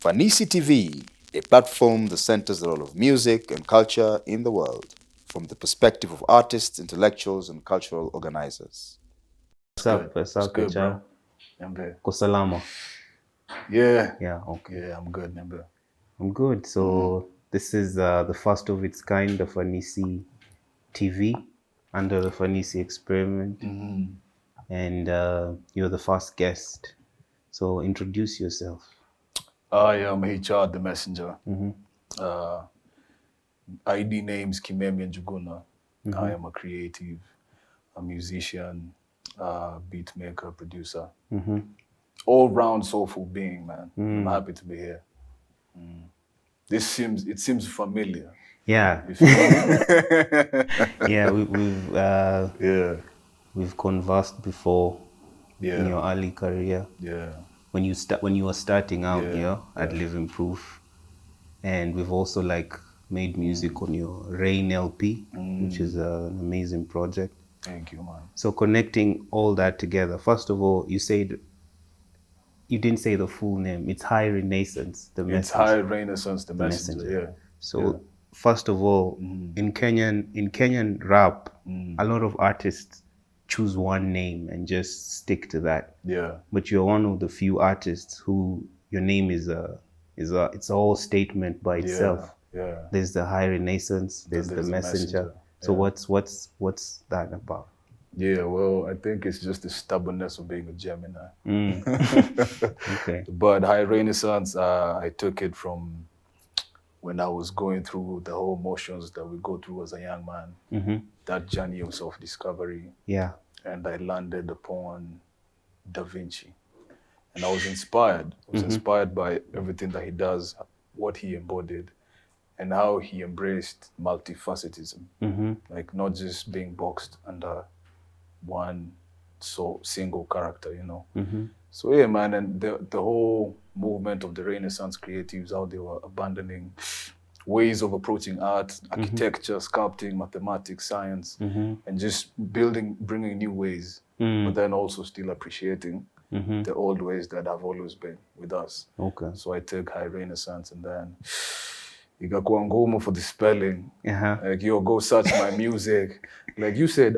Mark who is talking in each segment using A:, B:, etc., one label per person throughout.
A: Fanisi TV, a platform that centers the role of music and culture in the world from the perspective of artists, intellectuals, and cultural organizers.
B: What's up,
C: good, bro?
B: Kosalama.
C: Yeah.
B: Yeah, okay.
C: Yeah, I'm good, Nembe.
B: I'm good. So this is the first of its kind, the Fanisi TV, under the Fanisi experiment. And you're the first guest. So introduce yourself.
C: I am HR, the messenger. ID name's Kimemia Njuguna. I am a creative, a musician, beat maker, producer. All-round soulful being, man. I'm happy to be here. It seems familiar.
B: Yeah.
C: You feel me?
B: Yeah,
C: Yeah.
B: we've conversed before in your early career.
C: Yeah.
B: When you were starting out,
C: Yeah,
B: at Living Proof, and we've also made music on your Rain LP, which is an amazing project.
C: Thank you, man.
B: So connecting all that together, first of all, you didn't say the full name. It's High Renaissance, the Messenger.
C: It's High Renaissance, the messenger. Yeah.
B: So first of all, in Kenyan rap, a lot of artists choose one name and just stick to that.
C: Yeah.
B: But you're one of the few artists who your name is it's a whole statement by itself.
C: Yeah.
B: There's the High Renaissance, there's the Messenger. So what's that about?
C: Yeah, well, I think it's just the stubbornness of being a Gemini.
B: Okay.
C: But High Renaissance, I took it from when I was going through the whole motions that we go through as a young man, that journey of self-discovery.
B: Yeah.
C: And I landed upon Da Vinci. And I was inspired. I was inspired by everything that he does, what he embodied, and how he embraced multifacetism. Like not just being boxed under one single character, you know. So yeah, man, and the whole movement of the Renaissance creatives, how they were abandoning ways of approaching art, architecture, sculpting, mathematics, science, and just bringing new ways, but then also still appreciating the old ways that have always been with us.
B: Okay.
C: So I took High Renaissance, and then ikakuwa ngumu for the spelling. Like, yo, go search my music. Like you said,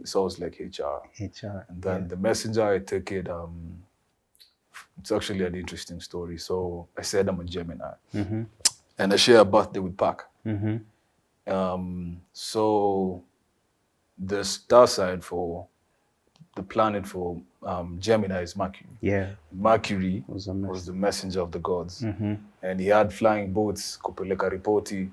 C: so I was like HR.
B: HR.
C: And then the messenger, I took it, it's actually an interesting story. So I said I'm a Gemini. And I share a birthday with Pac. So the star sign for the planet for Gemini is Mercury.
B: Yeah.
C: Mercury was the messenger of the gods. And he had flying boats, kupeleka ripoti.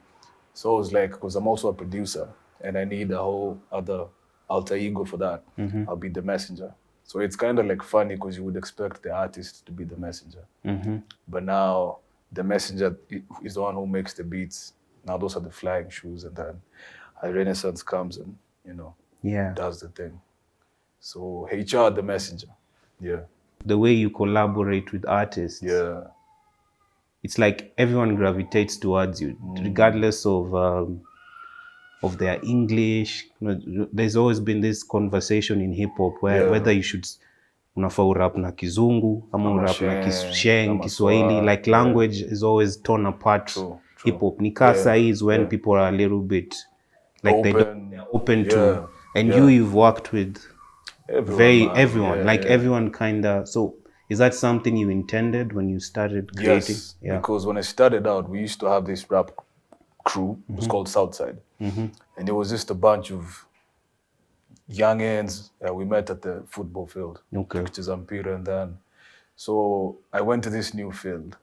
C: So I was like, because I'm also a producer and I need a whole other alter ego for that. I'll be the messenger. So it's kind of like funny because you would expect the artist to be the messenger. But now the messenger is the one who makes the beats. Now those are the flying shoes, and then High Renaissance comes and, you know, does the thing. So HR, the messenger. Yeah.
B: The way you collaborate with artists.
C: Yeah.
B: It's like everyone gravitates towards you, regardless of their English. You know, there's always been this conversation in hip hop where whether you should unafaa urap na Kizungu, ama urap na Sheng, Kiswahili. Like language is always torn apart.
C: True.
B: Hip hop. Nikasa is when people are a little bit like they're open to. And you've worked with everyone. Everyone kinda. So is that something you intended when you started creating?
C: Yes, because when I started out, we used to have this rap crew. It was called Southside. And it was just a bunch of youngins. We met at the football field, which is Ampira. And then, so I went to this new field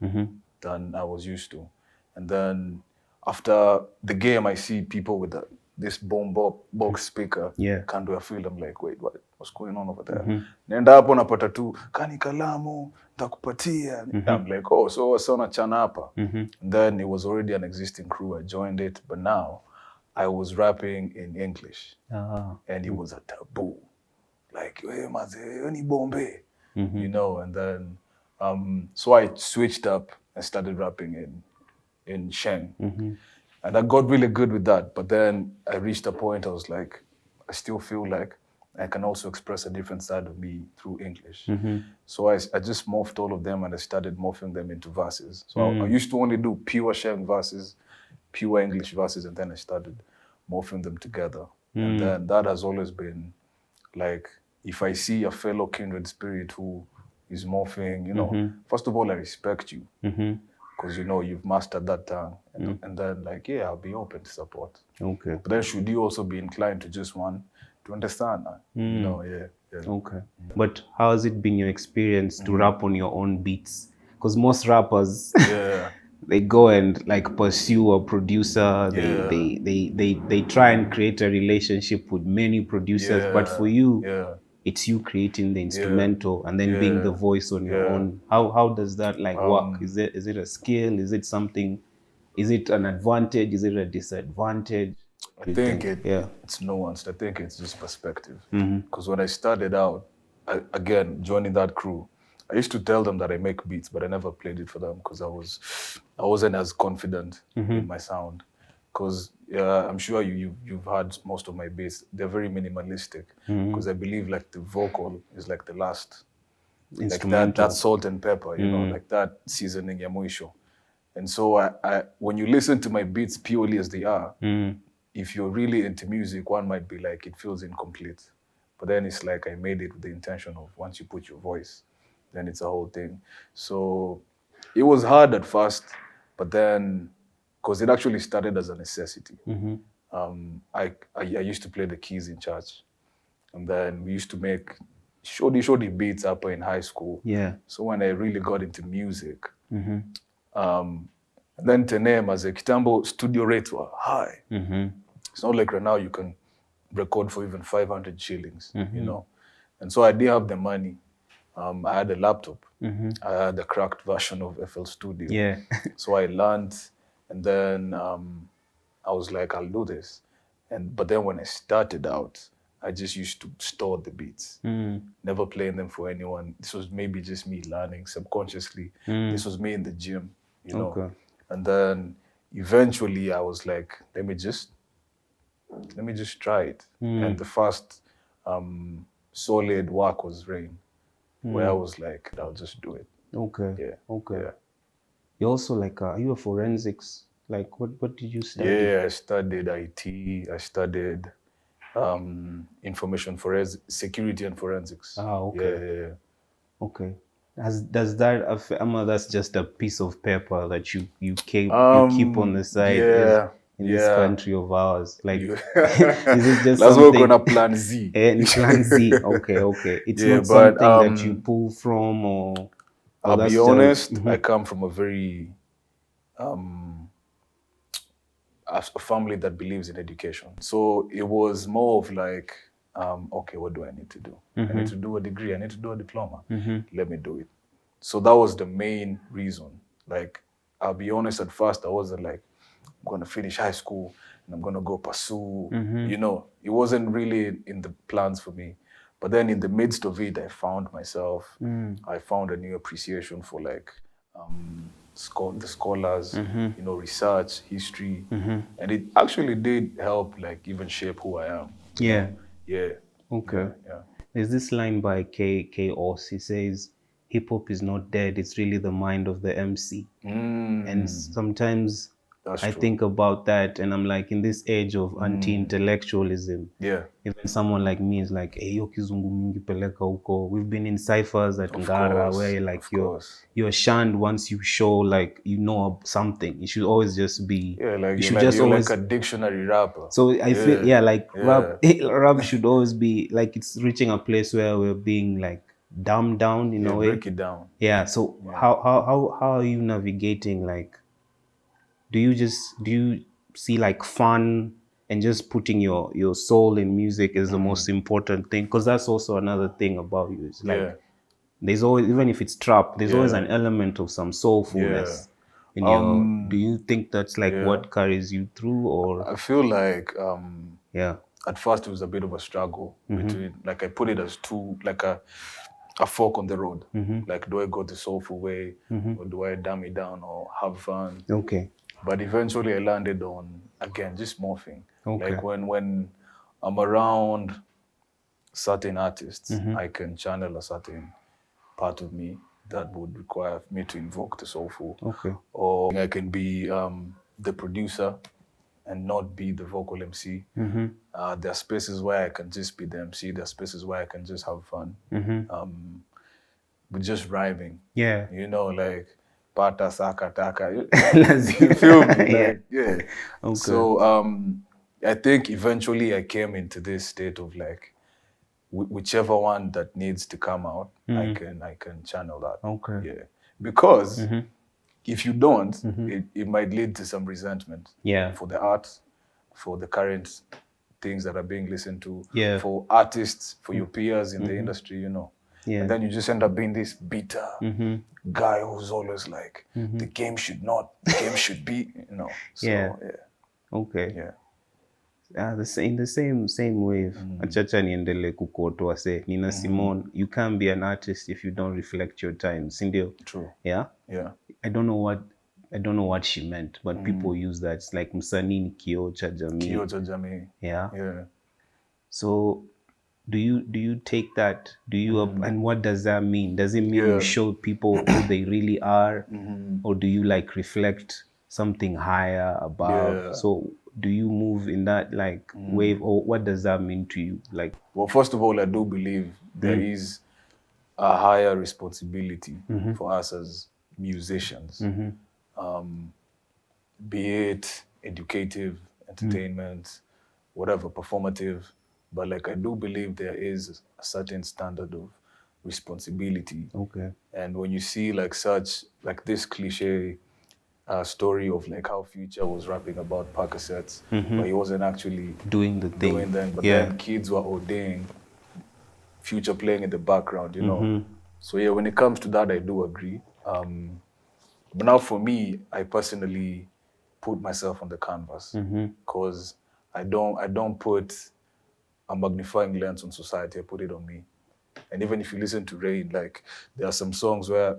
C: than I was used to. And then after the game, I see people with this box speaker. Can't do a field. I'm like, wait, what's going on over there? Nenda hapo napata tu kani kalamu takupatia. I'm like, oh, so wasona chana hapa. Then it was already an existing crew. I joined it, but now I was rapping in English, and it was a taboo. Like, hey, maze, ni bombe, you know. And then, so I switched up and started rapping in Sheng. And I got really good with that. But then I reached a point I was like, I still feel like I can also express a different side of me through English. So I just morphed all of them and I started morphing them into verses. So I used to only do pure Sheng verses, pure English verses, and then I started morphing them together. And then that has always been like, if I see a fellow kindred spirit who is morphing, you know, first of all, I respect you because, you know, you've mastered that tongue. And then like, yeah, I'll be open to support.
B: Okay.
C: But then should you also be inclined to just want to understand that? You know, yeah.
B: Okay. But how has it been your experience to rap on your own beats? Because most rappers,
C: Yeah.
B: they go and like pursue a producer.
C: Yeah.
B: They try and create a relationship with many producers. But for you, it's you creating the instrumental and then being the voice on your own. How does that like work? Is it a skill? Is it something? Is it an advantage? Is it a disadvantage?
C: I think it's nuanced. I think it's just perspective. Because when I started out, again, joining that crew, I used to tell them that I make beats, but I never played it for them because I wasn't as confident in my sound. Because I'm sure you've heard most of my beats. They're very minimalistic because I believe like the vocal is like the last, like that salt and pepper, you know, like that seasoning ya mwisho. And so I when you listen to my beats purely as they are, if you're really into music, one might be like, it feels incomplete. But then it's like I made it with the intention of once you put your voice, then it's a whole thing. So it was hard at first, but then, because it actually started as a necessity. I used to play the keys in church. And then we used to make shoddy beats up in high school.
B: Yeah.
C: So when I really got into music, and then Tenem as a kitambo studio rates were high. It's not like right now you can record for even 500 shillings, you know. And so I did have the money. I had a laptop. I had a cracked version of FL Studio.
B: Yeah.
C: So I learned, and then I was like, I'll do this. But then when I started out, I just used to store the beats, never playing them for anyone. This was maybe just me learning subconsciously. This was me in the gym, you know.
B: Okay.
C: And then eventually I was like, let me just try it. And the first solid work was Rain, where I was like, I'll just do it.
B: Okay.
C: Yeah.
B: Okay.
C: Yeah.
B: You're also like, are you a forensics? Like, what did you study?
C: Yeah, I studied IT. I studied information forensics, security and forensics.
B: Okay.
C: Yeah.
B: Okay. Does that affect, that's just a piece of paper that you keep on the side in this country of ours? Like, is it just
C: let's
B: something?
C: work on a plan Z.
B: Plan Z. Okay. It's not something that you pull from, or
C: I'll be honest. I come from a very a family that believes in education. So it was more of like, okay, what do I need to do? I need to do a degree. I need to do a diploma. Let me do it. So that was the main reason. Like, I'll be honest, at first, I wasn't like, I'm going to finish high school and I'm going to go pursue, you know, it wasn't really in the plans for me. But then in the midst of it, I found myself, I found a new appreciation for like the scholars, you know, research, history. And it actually did help like even shape who I am.
B: Yeah.
C: Yeah.
B: Okay.
C: Yeah.
B: There's this line by K. Oss. He says, hip hop is not dead, it's really the mind of the MC. And sometimes I think about that and I'm like, in this age of anti-intellectualism, even someone like me is like, hey, yo kizungu mingi peleka huko. We've been in ciphers at Ngara where like you're shunned once you show like you know something. You should always just be
C: you should just always like a dictionary rapper.
B: So I feel rap should always be like, it's reaching a place where we're being like dumbed down in a way.
C: Break it down.
B: Yeah. So how are you navigating, like, do you see like fun and just putting your soul in music is the most important thing? Because that's also another thing about you. It's like there's always, even if it's trap, there's always an element of some soulfulness in your. Do you think that's like what carries you through, or?
C: I feel like at first it was a bit of a struggle between, like, I put it as two, like a fork on the road. Like, do I go the soulful way, or do I dumb it down or have fun?
B: Okay.
C: But eventually I landed on, again, just morphing. Like when I'm around certain artists, I can channel a certain part of me that would require me to invoke the soulful.
B: Okay.
C: Or I can be the producer and not be the vocal MC. There are spaces where I can just be the MC. There are spaces where I can just have fun. With just rhyming.
B: Yeah.
C: You know, like pata saka taka. You feel me? Like, yeah.
B: Okay.
C: So I think eventually I came into this state of like, whichever one that needs to come out, I can channel that.
B: Okay.
C: Yeah. Because if you don't, it might lead to some resentment.
B: Yeah.
C: For the art, for the current things that are being listened to,
B: Yeah.
C: for artists, for your peers in the industry, you know.
B: Yeah.
C: And then you just end up being this bitter guy who's always like, the game should be, you know. So,
B: Yeah.
C: yeah.
B: Okay.
C: Yeah.
B: In the same wave, achacha niendele kukotoa say Nina Simone, you can't be an artist if you don't reflect your time. Sindio?
C: True.
B: Yeah?
C: Yeah.
B: I don't know what she meant, but people use that. It's like msanii ni kioo cha jamii.
C: Kioo cha jamii.
B: Yeah.
C: Yeah.
B: So do you take that? Do you and what does that mean? Does it mean you show people who they really are, or do you like reflect something higher above?
C: Yeah.
B: So do you move in that like wave, or what does that mean to you? Like,
C: well, first of all, I do believe there is a higher responsibility for us as musicians, be it educative, entertainment, whatever, performative. But like, I do believe there is a certain standard of responsibility.
B: okay.
C: And when you see like this cliche story of like how Future was rapping about Percocets, but he wasn't actually
B: doing the thing.
C: doing them. But
B: Yeah.
C: then kids were ordaining Future playing in the background, you know. So yeah, when it comes to that, I do agree. But now for me, I personally put myself on the canvas because I don't put a magnifying lens on society. I put it on me. And even if you listen to Rain, like there are some songs where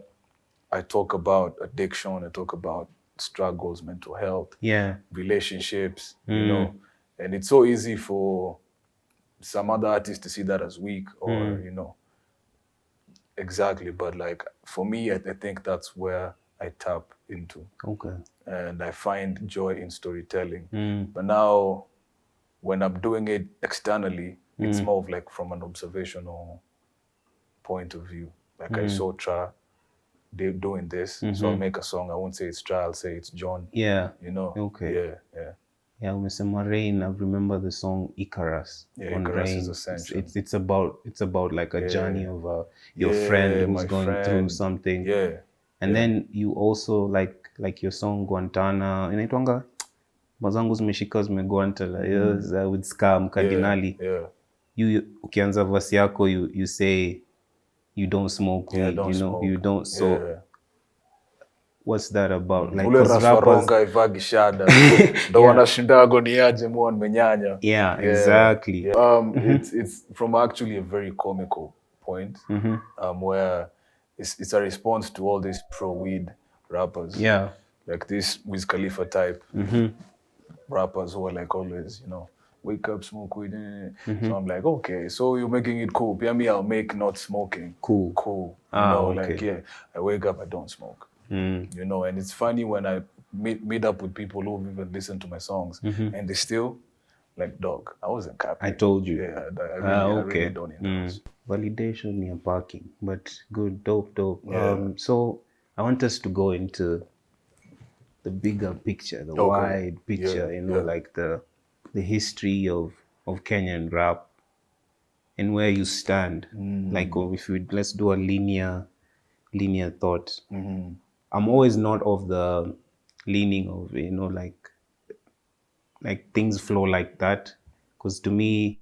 C: I talk about addiction, I talk about struggles, mental health,
B: Yeah.
C: relationships, you know. And it's so easy for some other artists to see that as weak or, you know, exactly. But like for me, I think that's where I tap into.
B: Okay.
C: And I find joy in storytelling. But now when I'm doing it externally, it's more of like from an observational point of view. Like I saw Tra, they're doing this, so I'll make a song. I won't say it's Tra, I'll say it's John.
B: Yeah.
C: You know?
B: Okay.
C: Yeah.
B: Yeah, Mr. Rain, I remember the song Icarus.
C: Yeah,
B: on
C: Icarus
B: Rain.
C: is essential.
B: It's about like a journey of your friend who's going through something.
C: Yeah.
B: And then you also like your song Guantana, inaitwanga mazangu zimeshika zimegwanta with Scam Cardinali.
C: Yeah.
B: You ukianza verse yako you say you don't smoke weed,
C: don't
B: you know,
C: smoke.
B: you don't. So what's that about? Like,
C: ule
B: rappers,
C: Rongai vagishada ndo wanashindago ni aje mwa menyanya.
B: Yeah, exactly.
C: It's from actually a very comical point, where it's a response to all these pro-weed rappers.
B: Yeah.
C: Like this Wiz Khalifa type rappers who are like always, you know, wake up, smoke weed. So I'm like, okay, so you're making it cool. Me, I'll make not smoking cool. You know,
B: okay.
C: like, yeah, I wake up, I don't smoke. You know, and it's funny when I meet up with people who even listen to my songs and they still like, dog, I wasn't capping.
B: I told you.
C: Yeah, I really don't endorse.
B: Validation near parking, but good, dope.
C: Yeah.
B: So I want us to go into the bigger picture, the wide picture, you know, like the history of Kenyan rap and where you stand. Like, if let's do a linear thought. I'm always not of the leaning of, you know, like things flow like that, because to me,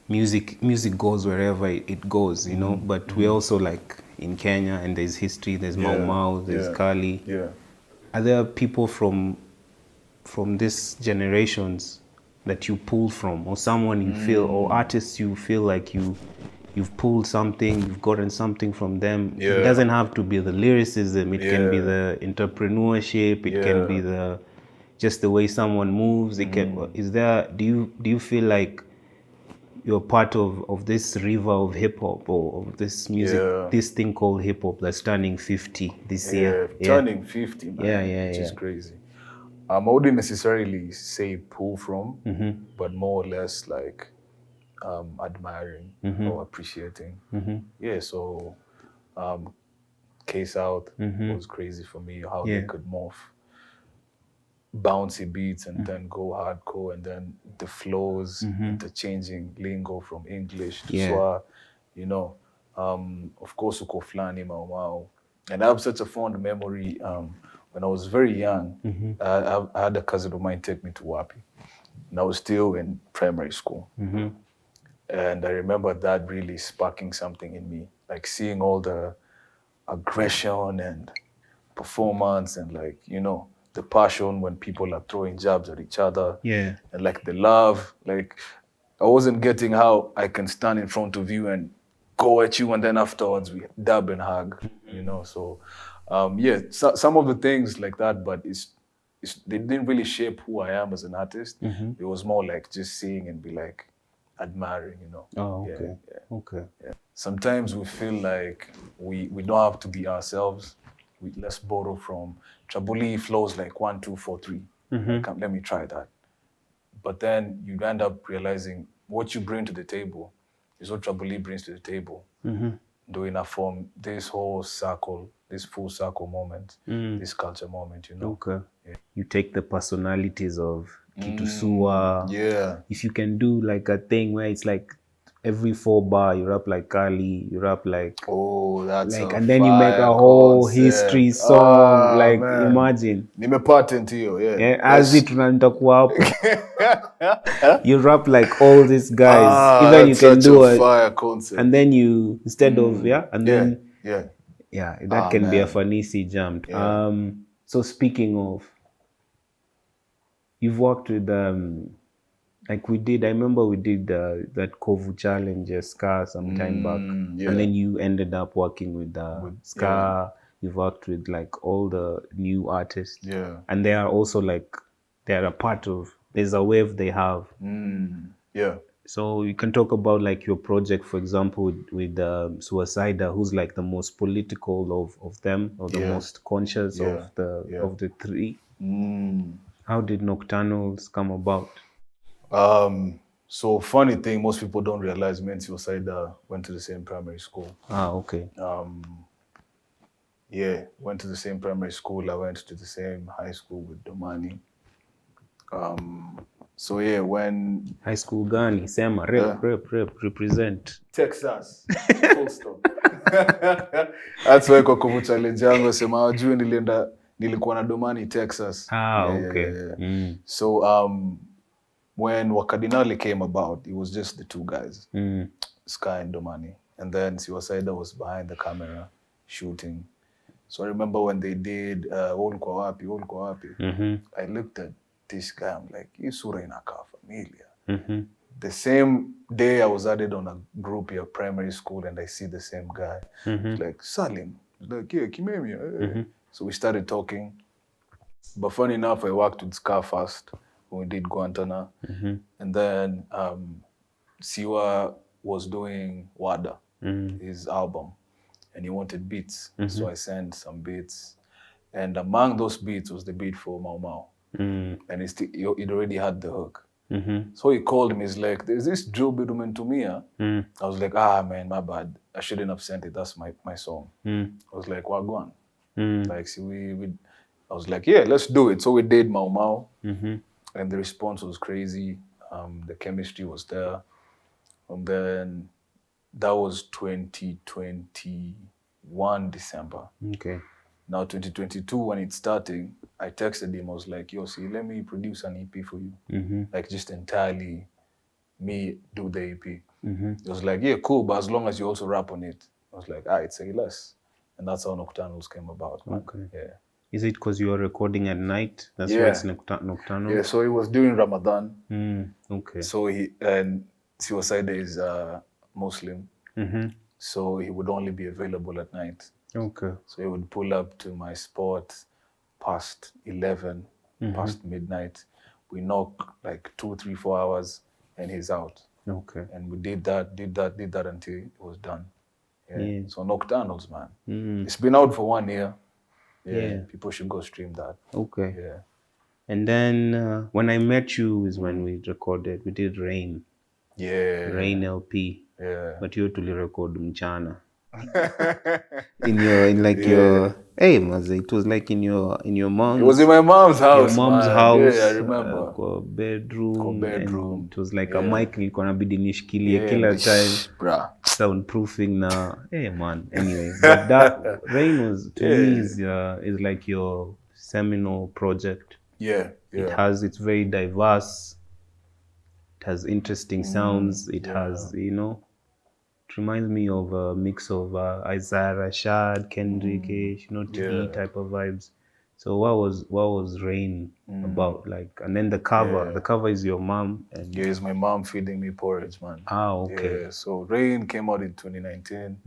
B: music goes wherever it goes, you know. But we also like in Kenya, and there's history, there's Mau Mau, there's Kali.
C: Yeah.
B: Are there people from these generations that you pull from, or someone you feel, or artists you feel like you've pulled something, you've gotten something from them? It doesn't have to be the lyricism, it can be the entrepreneurship, it can be just the way someone moves. It can, is there, do you feel like you're part of this river of hip hop or of this music, this thing called hip hop that's turning 50 this year.
C: Turning 50, man. Which is crazy. I wouldn't necessarily say pull from, but more or less like admiring or appreciating. Yeah, so Case Out was crazy for me, how they could morph bouncy beats and then go hardcore, and then the flows, interchanging lingo from English to Swa, you know. Of course, uko flani Mau Mau. And I have such a fond memory. When I was very young, I had a cousin of mine take me to Wapi. And I was still in primary school. And I remember that really sparking something in me, like seeing all the aggression and performance and like, you know, the passion when people are throwing jabs at each other.
B: Yeah.
C: And like the love, like I wasn't getting how I can stand in front of you and go at you and then afterwards we dab and hug, you know. So some of the things like that, but they didn't really shape who I am as an artist. It was more like just seeing and be like admiring, you know.
B: Oh, okay. Okay.
C: Yeah. Sometimes we feel like we don't have to be ourselves. Let's borrow from Trabolee flows like 1, 2, 4, 3. Let me try that. But then you end up realizing what you bring to the table is what Trabolee brings to the table. Doing a form this whole circle, this full circle moment, this culture moment, you know.
B: Okay. Yeah. You take the personalities of Kitusua.
C: Yeah.
B: If you can do like a thing where it's like every 4 bar you rap like Kali, you rap like
C: that's
B: like, and then you make a whole history song. Like man. Imagine.
C: Nimepatent hiyo,
B: as it tunanitakuwa hapo. You rap like all these guys. Even you can do a
C: fire concept.
B: And then you instead of that can be a fanisi jumped. So speaking of, you've worked with like I remember we did that Kovu challenge Ska some time back, and then you ended up working with Ska. You've worked with like all the new artists, and they are also like they're a part of. There's a wave they have. So you can talk about like your project, for example, with Sewersyda, who's like the most political of them, or the most conscious of the three. How did Nocturnals come about?
C: So funny thing, most people don't realize me and Sewersyda went to the same primary school.
B: Okay.
C: Went to the same primary school. I went to the same high school with Domani. When
B: high school gani sema represent
C: Texas full stop. That's why kwa Kovu challenge yangu sema wajue nilikuwa na Domani Texas. So when Wakadinali came about, it was just the two guys, Sky and Domani, and then Sewersyda was behind the camera shooting. So I remember when they did Ulikuwa Wapi, I looked at this guy, I'm like, hii sura inakaa familia. The same day I was added on a group here, primary school, and I see the same guy. Like, Salim. Like, yeah, Kimemia. So we started talking. But funny enough, I worked with Ska first when we did Guantana. And then Siwa was doing Wada, his album, and he wanted beats. So I sent some beats. And among those beats was the beat for Mau Mau. And it already had the hook. So he called me, he's like, there's this drill beat Tumia. I was like, man, my bad. I shouldn't have sent it. That's my song. I was like, Wagwan. Like, see, I was like, yeah, let's do it. So we did Mau Mau. And the response was crazy. The chemistry was there. And then that was 2021 December.
B: Okay.
C: Now 2022, when it's starting, I texted him, I was like, yo, see, let me produce an EP for you. Like just entirely me do the EP. He was like, yeah, cool, but as long as you also rap on it. I was like, say less. And that's how Nocturnals came about.
B: Okay.
C: Yeah.
B: Is it because you were recording at night? That's why it's Nocturnal?
C: Yeah, so it was during Ramadan.
B: Okay.
C: So Sewersyda is Muslim. So he would only be available at night.
B: Okay.
C: So he would pull up to my spot past 11, past midnight. We knock like 2, 3, 4 hours and he's out.
B: Okay.
C: And we did that until it was done. Yeah. So Nocturnals, man. It's been out for 1 year. Yeah. People should go stream that.
B: Okay.
C: Yeah.
B: And then when I met you is when we did Rain.
C: Yeah.
B: Rain LP.
C: Yeah.
B: But you tuli record mchana. Hey Maze, it was like in your mom's.
C: It was in my mom's house.
B: Your mom's
C: man.
B: house.
C: Yeah, I remember.
B: Kwa bedroom.
C: bedroom.
B: And it was like a mic nilikuwa nabidi nishikilie kila time.
C: Bruh.
B: Soundproofing now. Hey man. Anyway, but that Rain was to me is like your seminal project.
C: Yeah.
B: It's very diverse. It has interesting sounds. It has, it reminds me of a mix of Isaiah Rashad, Kendrick, TD type of vibes. So what was Rain about? Like, and then the cover is your mom. And
C: it's my mom feeding me porridge, man.
B: Okay.
C: Yeah, so Rain came out in 2019,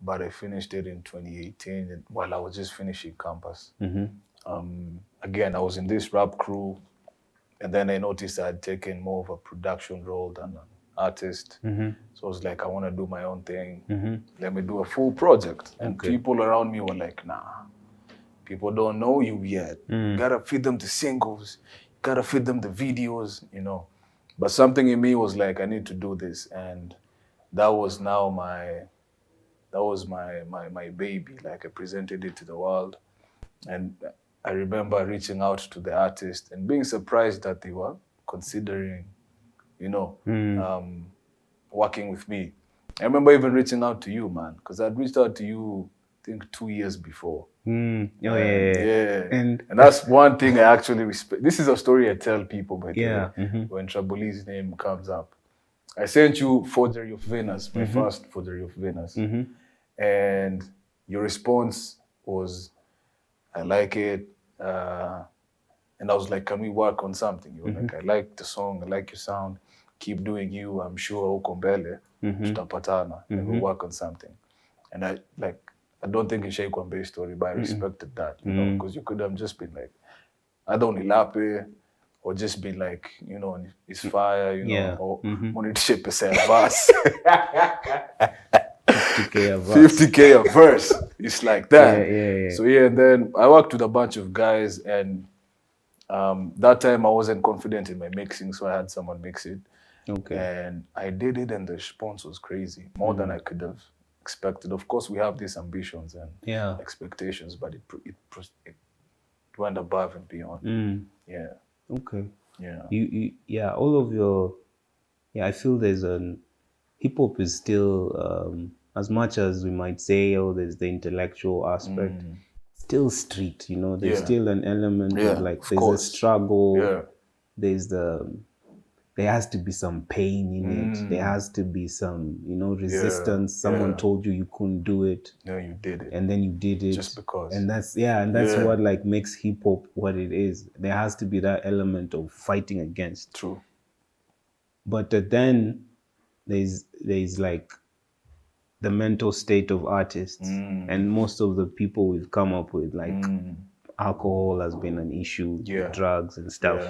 C: but I finished it in 2018 while I was just finishing campus. Again, I was in this rap crew, and then I noticed I had taken more of a production role than an artist. So I was like, I want to do my own thing. Let me do a full project. And people around me were like, nah, people don't know you yet. You gotta feed them the singles. You gotta feed them the videos, But something in me was like, I need to do this. And that was now my baby. Like, I presented it to the world. And I remember reaching out to the artist and being surprised that they were considering, working with me. I remember even reaching out to you, man, because I'd reached out to you, I think 2 years before.
B: Yeah.
C: And that's one thing I actually respect. This is a story I tell people, by the way, when Trabolee's name comes up. I sent you Forgery of Venus, my first Forgery of Venus. And your response was, I like it. And I was like, can we work on something? You were like, I like the song, I like your sound. Keep doing you. I'm sure uko mbele, tutapatana, and we'll work on something. And I don't think it's a Kwambe story, but I respected that, because you could have just been like, I don't lape, or just be like, it's fire, or monetize percent verse. 50K a verse. It's like that.
B: Yeah.
C: So and then I worked with a bunch of guys, and that time I wasn't confident in my mixing, so I had someone mix it.
B: Okay.
C: And I did it, and the response was crazy, more than I could have expected. Of course, we have these ambitions and expectations, but it went above and beyond. Yeah.
B: Okay.
C: Yeah.
B: All of your, I feel there's hip hop is still, as much as we might say, there's the intellectual aspect, still street, there's still an element of like, there's a struggle, there has to be some pain in it, there has to be some, resistance. Someone told you couldn't do it.
C: No, you did it.
B: And then you did it.
C: Just because.
B: And that's what like makes hip hop what it is. There has to be that element of fighting against.
C: True.
B: But then there's like the mental state of artists, and most of the people we've come up with, like alcohol has been an issue, drugs and stuff.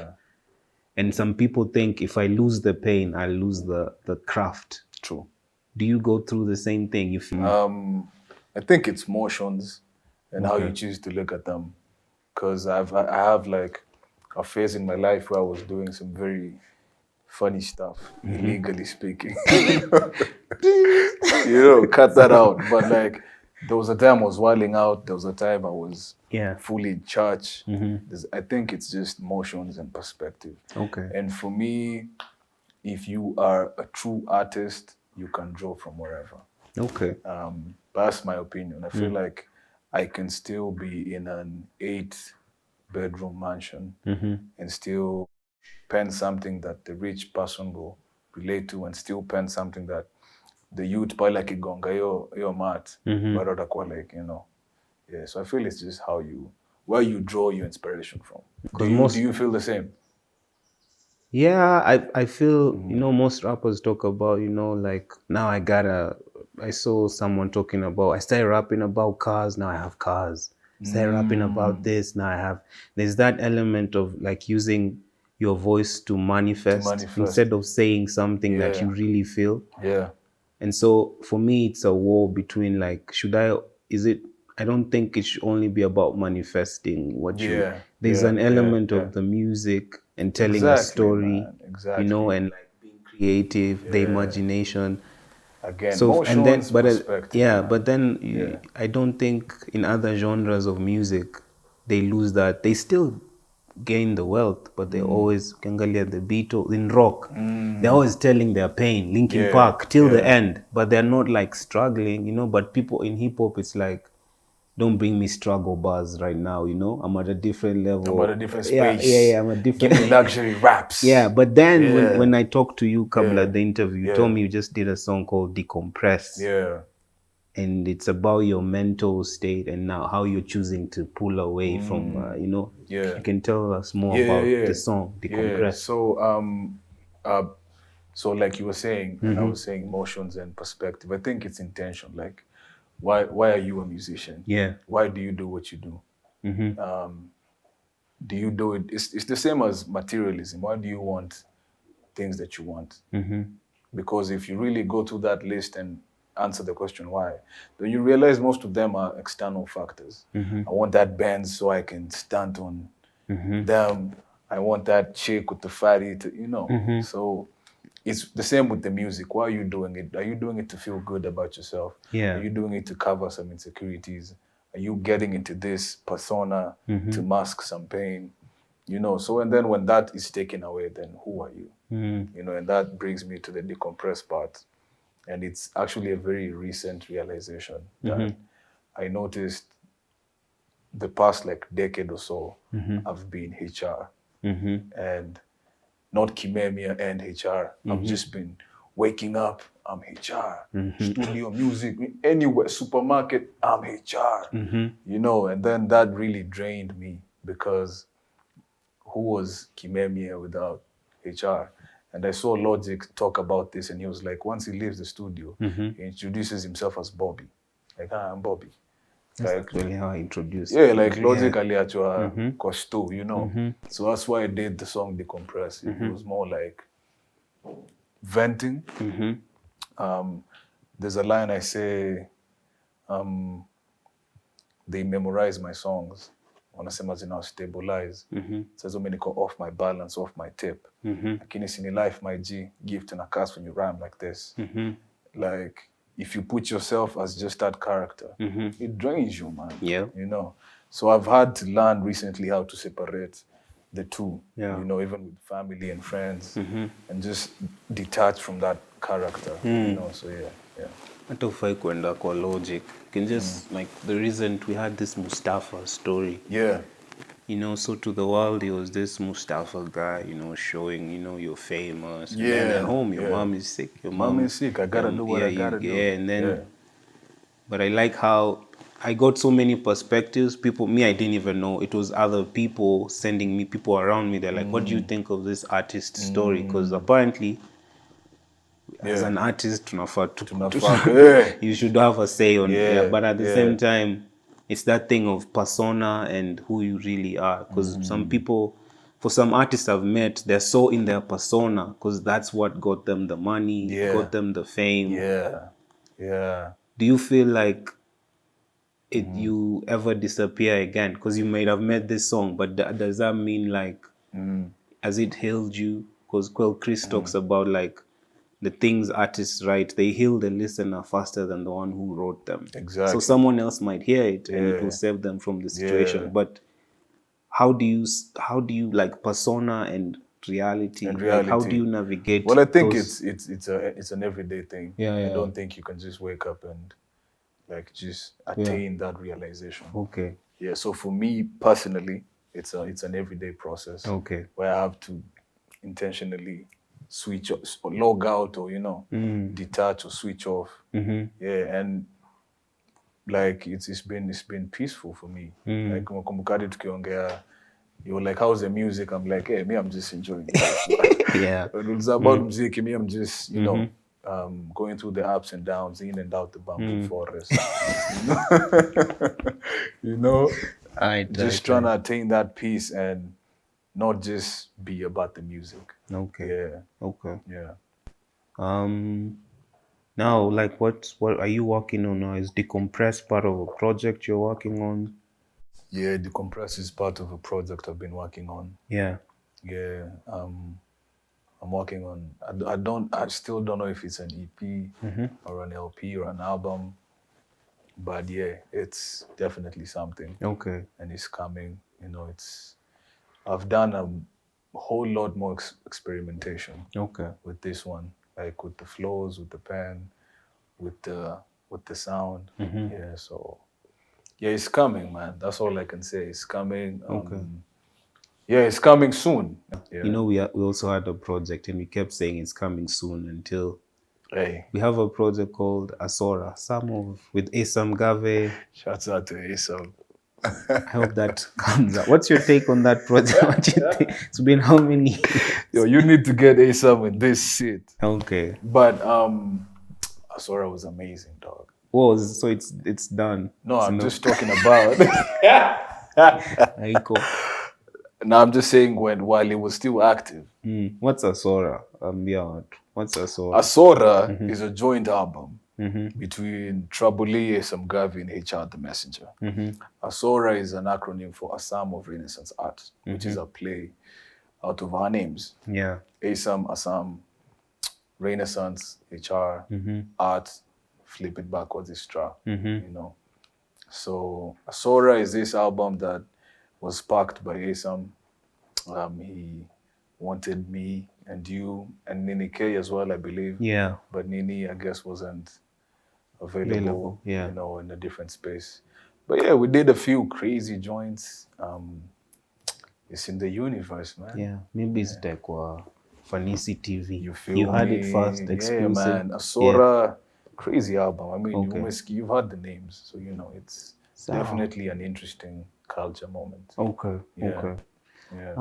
B: And some people think if I lose the pain, I lose the craft.
C: True.
B: Do you go through the same thing? You feel?
C: I think it's motions and how you choose to look at them. Because I have like a phase in my life where I was doing some very funny stuff, illegally speaking. Cut that out. But like, there was a time I was wilding out. There was a time I was fully in church. I think it's just motions and perspective.
B: Okay.
C: And for me, if you are a true artist, you can draw from wherever.
B: Okay.
C: That's my opinion. I feel like I can still be in an 8-bedroom mansion and still pen something that the rich person will relate to, and still pen something that the youth pale like igonga yo mat, but watakuwa like, Yeah, so I feel it's just where you draw your inspiration from. Do you feel the same?
B: Yeah, I feel, most rappers talk about, like, now I saw someone talking about, I started rapping about cars, now I have cars. I started rapping about this, now I have, there's that element of like using your voice to manifest instead of saying something that you really feel.
C: Yeah.
B: And so for me, it's a war between like, I don't think it should only be about manifesting what there's an element of the music and telling a story, you know, and like being creative, the imagination.
C: Again,
B: so and then
C: perspective.
B: But then I don't think in other genres of music they lose that. They still gain the wealth, but they always, ukiangalia the Beatles in rock, they're always telling their pain, Linkin Park till the end, but they're not like struggling, you know. But people in hip hop, it's like, don't bring me struggle bars right now, you know. I'm at a different level.
C: I'm at a different space.
B: I'm a different.
C: Give me luxury raps.
B: But then when I talked to you, Kabla, the interview, you told me you just did a song called Decompress. And it's about your mental state and now how you're choosing to pull away from, you know. You can tell us more about the song, Decompress.
C: So like you were saying, and I was saying emotions and perspective, I think it's intention. Like, why are you a musician? Why do you do what you do? Do you do it? It's the same as materialism. Why do you want things that you want? Because if you really go to that list and answer the question why, then you realize most of them are external factors. I want that band so I can stunt on them. I want that chick with the fatty, you know. So it's the same with the music. Why are you doing it? Are you doing it to feel good about yourself? Are you doing it to cover some insecurities? Are you getting into this persona to mask some pain? You know, so and then when that is taken away, then who are you? You know, and that brings me to the decompress part. And it's actually a very recent realization that I noticed the past like decade or so, I've been HR. And not Kimemia and HR. I've just been waking up, I'm HR. Studio music, anywhere, supermarket, I'm HR. You know, and then that really drained me because who was Kimemia without HR? And I saw Logic talk about this, and he was like, once he leaves the studio, he introduces himself as Bobby. Like, I'm Bobby.
B: That's like, actually how I introduced.
C: Like Logic aliachwa Kosto, you know. So that's why I did the song Decompress. It was more like venting. There's a line I say, they memorize my songs. Wanasema zina stabilize. Says so many go off my balance, off my tip. Lakini sini life, my G, gift and a curse when you rhyme like this. Like, if you put yourself as just that character, it drains you, man. You know. So I've had to learn recently how to separate the two. You know, even with family and friends, and just detach from that character. You know, so
B: Hata ufai kuenda kwa Logic. Can just like the reason we had this Mustafa story. You know, so to the world he was this Mustafa guy, you know, showing, you know, you're famous. And then at home your mom is sick. Your mom
C: is sick. I gotta do what I gotta do.
B: And then but I like how I got so many perspectives. People, me, I didn't even know. It was other people sending me, people around me. They're like, what do you think of this artist story? Because apparently, as an artist, you should have a say on it. But at the same time, it's that thing of persona and who you really are. Because some people, for some artists I've met, they're so in their persona because that's what got them the money, got them the fame. Do you feel like you ever disappear again? Because you might have met this song, but does that mean like, has it healed you? Because Chris talks about like the things artists write, they heal the listener faster than the one who wrote them. So someone else might hear it and it will save them from the situation. But how do you like persona and reality? Like, how do you navigate?
C: Well, I think it's an everyday thing. I don't think you can just wake up and like just attain that realization. So for me personally, it's an everyday process. Where I have to intentionally switch off, or log out, or you know, detach or switch off. And like it's been peaceful for me. Like makumbukadi tukiongea, you're like, how's the music? I'm like, hey, me, I'm just enjoying it. When it's about music, me, I'm just, you know, going through the ups and downs, in and out the bamboo forest. You know, just trying to attain that peace and not just be about the music.
B: Okay.
C: Yeah.
B: Okay.
C: Yeah.
B: Now, like, what are you working on now? Is Decompress part of a project you're working on?
C: Yeah, Decompress is part of a project I've been working on.
B: Yeah.
C: Yeah. I'm working on. I still don't know if it's an EP or an LP or an album, but yeah, it's definitely something.
B: Okay.
C: And it's coming. I've done a whole lot more experimentation.
B: Okay.
C: With this one, like with the flows, with the pen, with the sound. Yeah, so yeah, it's coming, man. That's all I can say. It's coming.
B: Okay.
C: Yeah, it's coming soon. Yeah.
B: You know, we also had a project, and we kept saying it's coming soon until
C: Hey,
B: we have a project called Asora, with Asum Garvey.
C: shouts out to Asum.
B: I hope that comes out. What's your take on that project? What do you think? It's been how many years?
C: Yo, you need to get Asum in this shit.
B: Okay.
C: But Asora was amazing, dog.
B: So it's done.
C: No,
B: So
C: I'm just talking about.
B: Aiko.
C: No, I'm just saying while he was still active.
B: What's Asora? What's Asora?
C: Asora is a joint album between Trabolee, Asum Garvey, and HR The Messenger. Asora is an acronym for Assam of Renaissance Art, which is a play out of our names.
B: Yeah.
C: Asum, Assam, Renaissance, HR, Art, flip it backwards is Tra, So Asora is this album that was sparked by Asum. He wanted me and you and Nini K as well, I believe.
B: Yeah.
C: But Nini, I guess, wasn't available.
B: Yeah.
C: In a different space. But yeah, we did a few crazy joints. It's in the universe, man.
B: Yeah. Maybe it's like Fanisi TV.
C: You feel
B: You had
C: me?
B: it first, exclusive.
C: Yeah, man. Asora, crazy album. I mean,
B: Okay.
C: you've heard the names, so it's definitely an interesting culture moment.
B: Okay.
C: Yeah.
B: Okay.
C: Yeah.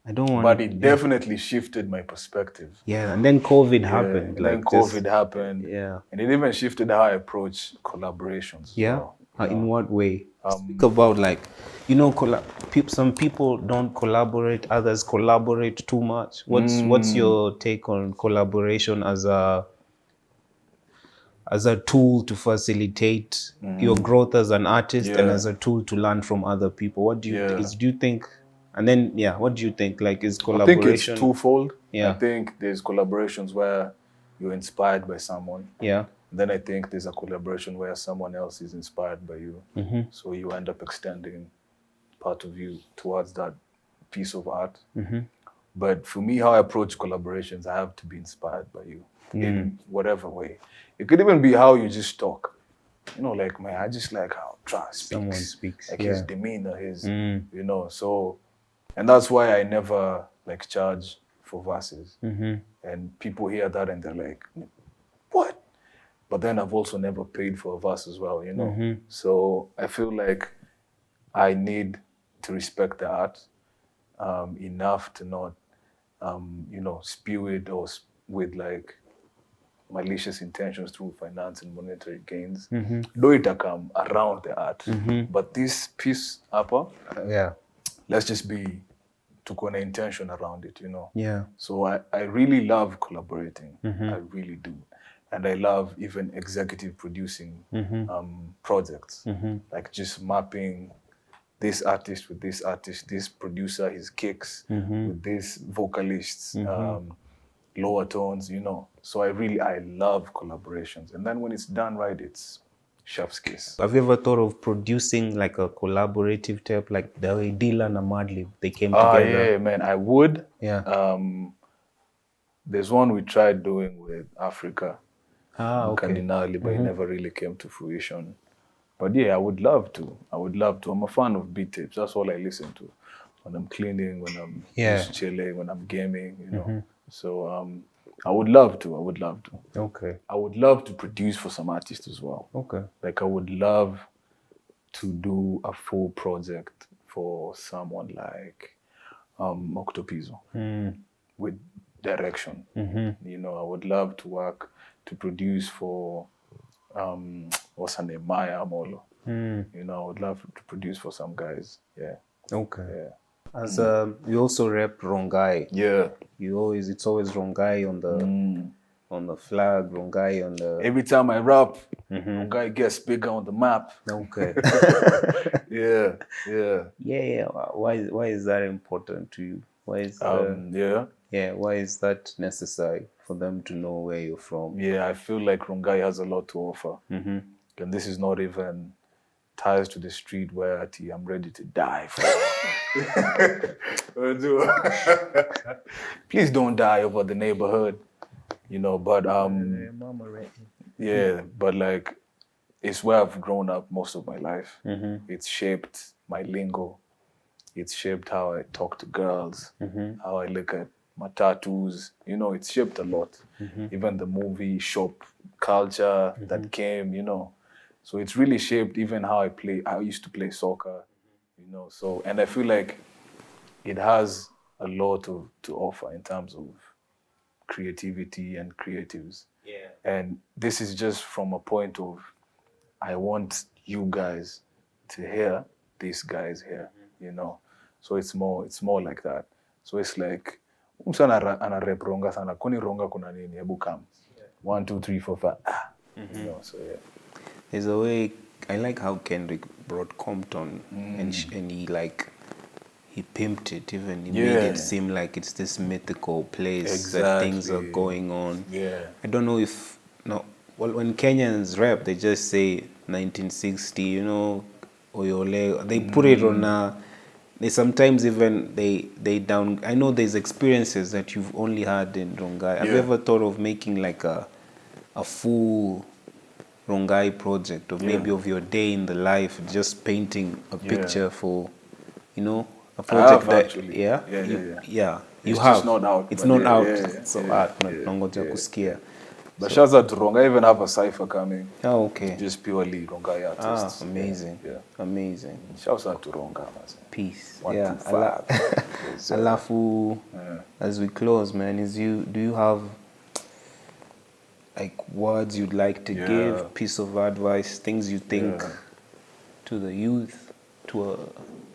B: I don't want.
C: But it definitely shifted my perspective.
B: Yeah, and then COVID happened.
C: And then COVID happened.
B: Yeah.
C: And it even shifted how I approach collaborations.
B: Yeah. In what way? Speak about some people don't collaborate, others collaborate too much. What's your take on collaboration as a tool to facilitate your growth as an artist and as a tool to learn from other people? What do you think? And then, what do you think? Like, is collaboration?
C: I think it's twofold.
B: Yeah.
C: I think there's collaborations where you're inspired by someone.
B: Yeah.
C: Then I think there's a collaboration where someone else is inspired by you. So you end up extending part of you towards that piece of art. But for me, how I approach collaborations, I have to be inspired by you in whatever way. It could even be how you just talk. Like, man, I just like how Tra speaks.
B: Someone speaks.
C: Like his demeanor, so... And that's why I never charge for verses. And people hear that and they're like, what? But then I've also never paid for a verse as well, So I feel like I need to respect the art enough to not, spew it or with malicious intentions through finance and monetary gains. Though it come around the art. But this piece, let's just be to an intention around it,
B: Yeah.
C: So I really love collaborating. I really do. And I love even executive producing projects. Like just mapping this artist with this artist, this producer, his kicks, with this vocalists, lower tones, So I love collaborations. And then when it's done right, it's chef's kiss.
B: Have you ever thought of producing like a collaborative tape, like the way Dylan and Madlib, they came together?
C: Yeah, man, I would.
B: Yeah.
C: There's one we tried doing with Africa,
B: okay.
C: Cardinali, but it never really came to fruition. But yeah, I would love to. I'm a fan of beat tapes. That's all I listen to when I'm cleaning, when I'm just chilling, when I'm gaming, So I would love to.
B: Okay.
C: I would love to produce for some artists as well.
B: Okay.
C: I would love to do a full project for someone like Octopizo with direction. I would love to produce for what's her name, Maya Amolo. I would love to produce for some guys. Yeah.
B: Okay.
C: Yeah.
B: As you also rep Rongai.
C: Yeah.
B: It's always Rongai on the flag, Rongai on the.
C: Every time I rap, Rongai gets bigger on the map.
B: Okay.
C: Yeah, yeah.
B: Yeah. Why is that important to you? Why is why is that necessary for them to know where you're from?
C: Yeah, I feel like Rongai has a lot to offer. And this is not even ties to the street where I'm ready to die for. Please don't die over the neighborhood, but yeah, but like it's where I've grown up most of my life. It's shaped my lingo. It's shaped how I talk to girls, how I look at my tattoos. It's shaped a lot. Even the movie shop culture that came, So it's really shaped even how I play. I used to play soccer, So, and I feel like it has a lot to offer in terms of creativity and creatives.
B: Yeah.
C: And this is just from a point of, I want you guys to hear these guys here, So it's more like that. So it's like, mtu ana rep Ronga sana, kuni Ronga kuna nini, hebu come. 1, 2, 3, 4, 5. So yeah.
B: There's a way, I like how Kendrick brought Compton and he pimped it, even he made it seem like it's this mythical place that things are going on.
C: Yeah.
B: I don't know if, when Kenyans rap, they just say 1960, Oyole, they put it on they sometimes even, they down, I know there's experiences that you've only had in Rongai. Have you ever thought of making like a full Rongai project, or maybe of your day in the life, just painting a picture for, a project that
C: actually.
B: You
C: It's
B: have.
C: just not out.
B: It's not out.
C: Yeah,
B: So art, nangoja kusikia.
C: But shouts out to Rongai. I even have a cipher coming.
B: Oh, okay.
C: Just purely Rongai artists.
B: Amazing.
C: Yeah.
B: Amazing.
C: Shouts out to Rongai.
B: Peace.
C: 1, 2, 5.
B: Alafu, as we close, man, do you have like words you'd like to give, piece of advice, things you think to the youth,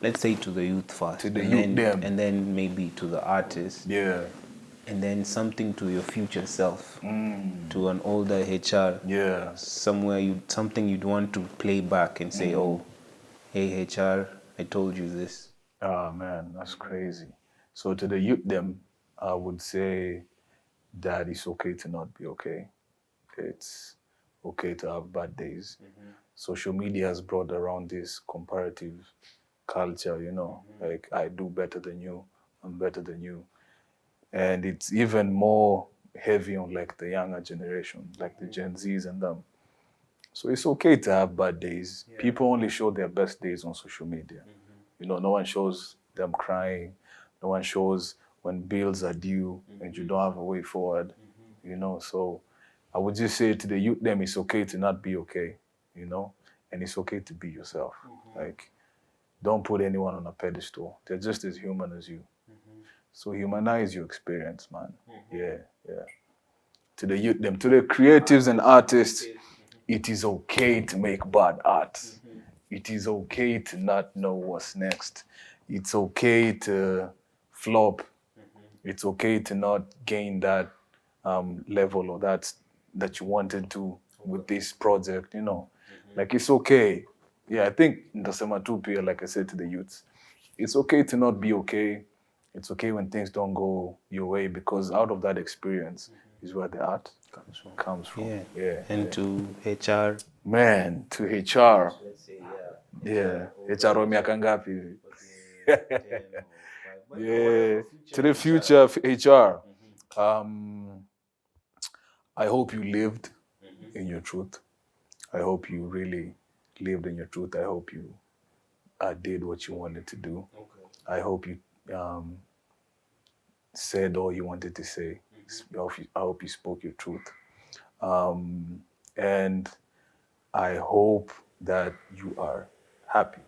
B: let's say to the youth first,
C: to the youth,
B: and then maybe to the artist, and then something to your future self, to an older HR, something you'd want to play back and say, oh, hey HR, I told you this.
C: Oh man, that's crazy. So to the youth I would say that it's okay to not be okay. It's okay to have bad days. Social media has brought around this comparative culture, like I do better than you, I'm better than you. And it's even more heavy on like the younger generation, like the Gen Zs and them. So it's okay to have bad days. People only show their best days on social media. No one shows them crying. No one shows when bills are due and you don't have a way forward. So I would just say to the youth it's okay to not be okay, and it's okay to be yourself. Like, don't put anyone on a pedestal. They're just as human as you. So humanize your experience, man. Yeah. To the youth to the creatives and artists, it is okay to make bad art. It is okay to not know what's next. It's okay to flop. It's okay to not gain that level or that you wanted to with this project, Like, it's okay. Yeah, I think ndasema tu pia, like I said to the youths, it's okay to not be okay. It's okay when things don't go your way, because out of that experience is where the art comes from. Yeah.
B: And to HR.
C: Man, to HR. HR miaka ngapi hivi? Yeah. To the future of HR. I hope you lived in your truth. I hope you really lived in your truth. I hope you did what you wanted to do. I hope you said all you wanted to say. I hope you spoke your truth. And I hope that you are happy